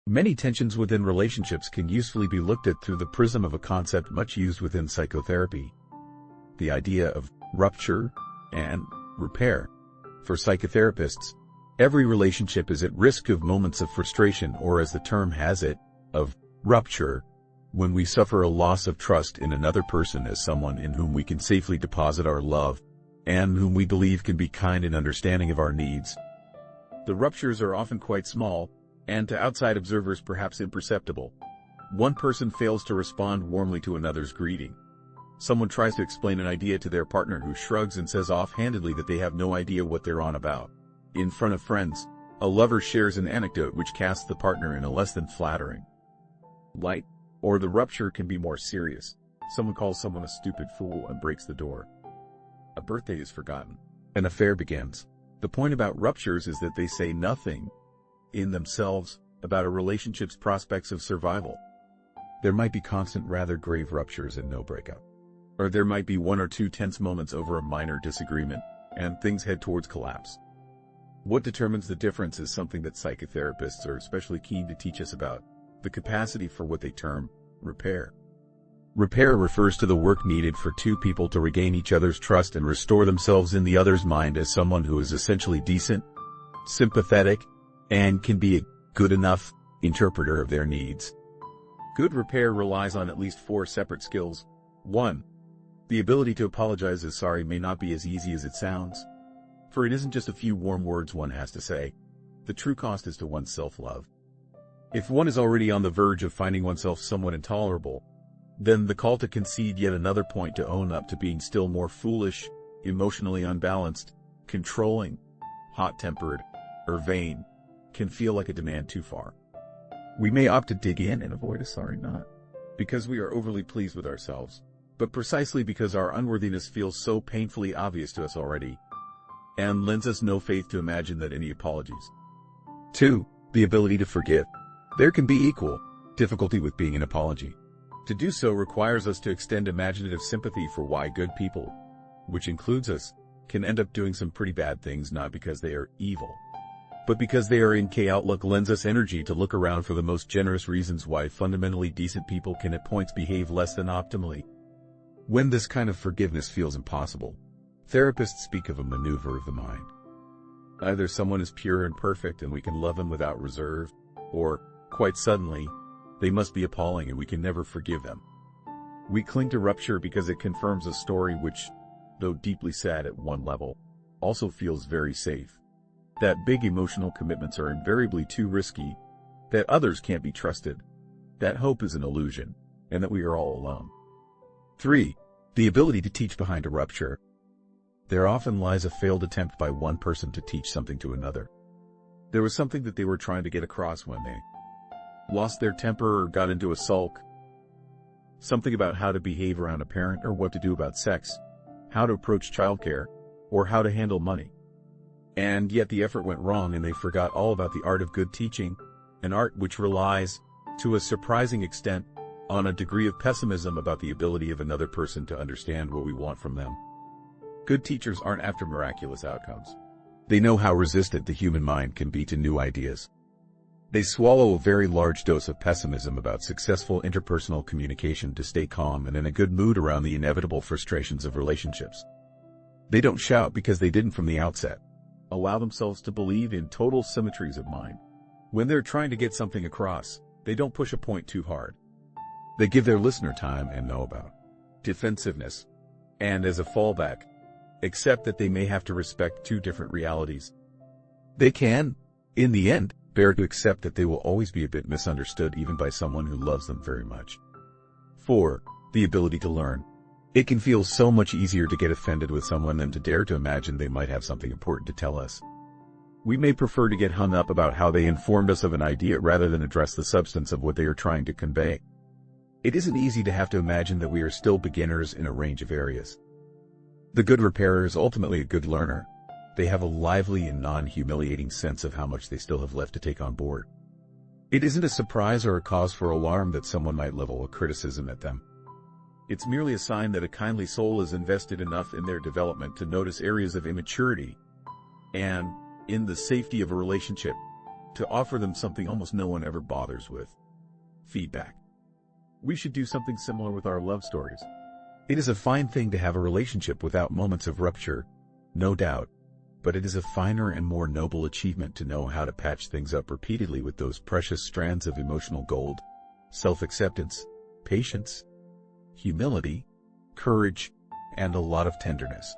Many tensions within relationships can usefully be looked at through the prism of a concept much used within psychotherapy: the idea of rupture and repair. For psychotherapists, every relationship is at risk of moments of frustration, or as the term has it, of rupture, when we suffer a loss of trust in another person as someone in whom we can safely deposit our love, and whom we believe can be kind and understanding of our needs. The ruptures are often quite small, and to outside observers perhaps imperceptible. One person fails to respond warmly to another's greeting. Someone tries to explain an idea to their partner, who shrugs and says offhandedly that they have no idea what they're on about. In front of friends, a lover shares an anecdote which casts the partner in a less than flattering light. Or the rupture can be more serious. Someone calls someone a stupid fool and breaks the door. A birthday is forgotten. An affair begins. The point about ruptures is that they say nothing in themselves about a relationship's prospects of survival. There might be constant, rather grave ruptures and no breakup. Or there might be one or two tense moments over a minor disagreement, and things head towards collapse. What determines the difference is something that psychotherapists are especially keen to teach us about: the capacity for what they term repair. Repair refers to the work needed for two people to regain each other's trust and restore themselves in the other's mind as someone who is essentially decent, sympathetic, and can be a good enough interpreter of their needs. Good repair relies on at least 4 separate skills. 1. The ability to apologize as sorry may not be as easy as it sounds, for it isn't just a few warm words one has to say. The true cost is to one's self-love. If one is already on the verge of finding oneself somewhat intolerable, then the call to concede yet another point to own up to being still more foolish, emotionally unbalanced, controlling, hot-tempered, or vain can feel like a demand too far. We may opt to dig in and avoid a sorry not because we are overly pleased with ourselves, but precisely because our unworthiness feels so painfully obvious to us already, and lends us no faith to imagine that any apologies. 2. The ability to forgive. There can be equal difficulty with being an apology. To do so requires us to extend imaginative sympathy for why good people, which includes us, can end up doing some pretty bad things, not because they are evil, but because they are in K. Outlook lends us energy to look around for the most generous reasons why fundamentally decent people can at points behave less than optimally. When this kind of forgiveness feels impossible, therapists speak of a maneuver of the mind. Either someone is pure and perfect and we can love them without reserve, or, quite suddenly, they must be appalling and we can never forgive them. We cling to rupture because it confirms a story which, though deeply sad at one level, also feels very safe. That big emotional commitments are invariably too risky, that others can't be trusted, that hope is an illusion, and that we are all alone. 3. The ability to teach behind a rupture. There often lies a failed attempt by one person to teach something to another. There was something that they were trying to get across when they lost their temper or got into a sulk. Something about how to behave around a parent, or what to do about sex, how to approach childcare, or how to handle money. And yet the effort went wrong and they forgot all about the art of good teaching, an art which relies, to a surprising extent, on a degree of pessimism about the ability of another person to understand what we want from them. Good teachers aren't after miraculous outcomes. They know how resistant the human mind can be to new ideas. They swallow a very large dose of pessimism about successful interpersonal communication to stay calm and in a good mood around the inevitable frustrations of relationships. They don't shout because they didn't from the outset. Allow themselves to believe in total symmetries of mind. When they're trying to get something across, they don't push a point too hard. They give their listener time and know about defensiveness, and as a fallback, accept that they may have to respect 2 different realities. They can, in the end, bear to accept that they will always be a bit misunderstood even by someone who loves them very much. 4. The ability to learn. It can feel so much easier to get offended with someone than to dare to imagine they might have something important to tell us. We may prefer to get hung up about how they informed us of an idea rather than address the substance of what they are trying to convey. It isn't easy to have to imagine that we are still beginners in a range of areas. The good repairer is ultimately a good learner. They have a lively and non-humiliating sense of how much they still have left to take on board. It isn't a surprise or a cause for alarm that someone might level a criticism at them. It's merely a sign that a kindly soul is invested enough in their development to notice areas of immaturity, and, in the safety of a relationship, to offer them something almost no one ever bothers with: feedback. We should do something similar with our love stories. It is a fine thing to have a relationship without moments of rupture, no doubt, but it is a finer and more noble achievement to know how to patch things up repeatedly with those precious strands of emotional gold: self-acceptance, patience, humility, courage, and a lot of tenderness.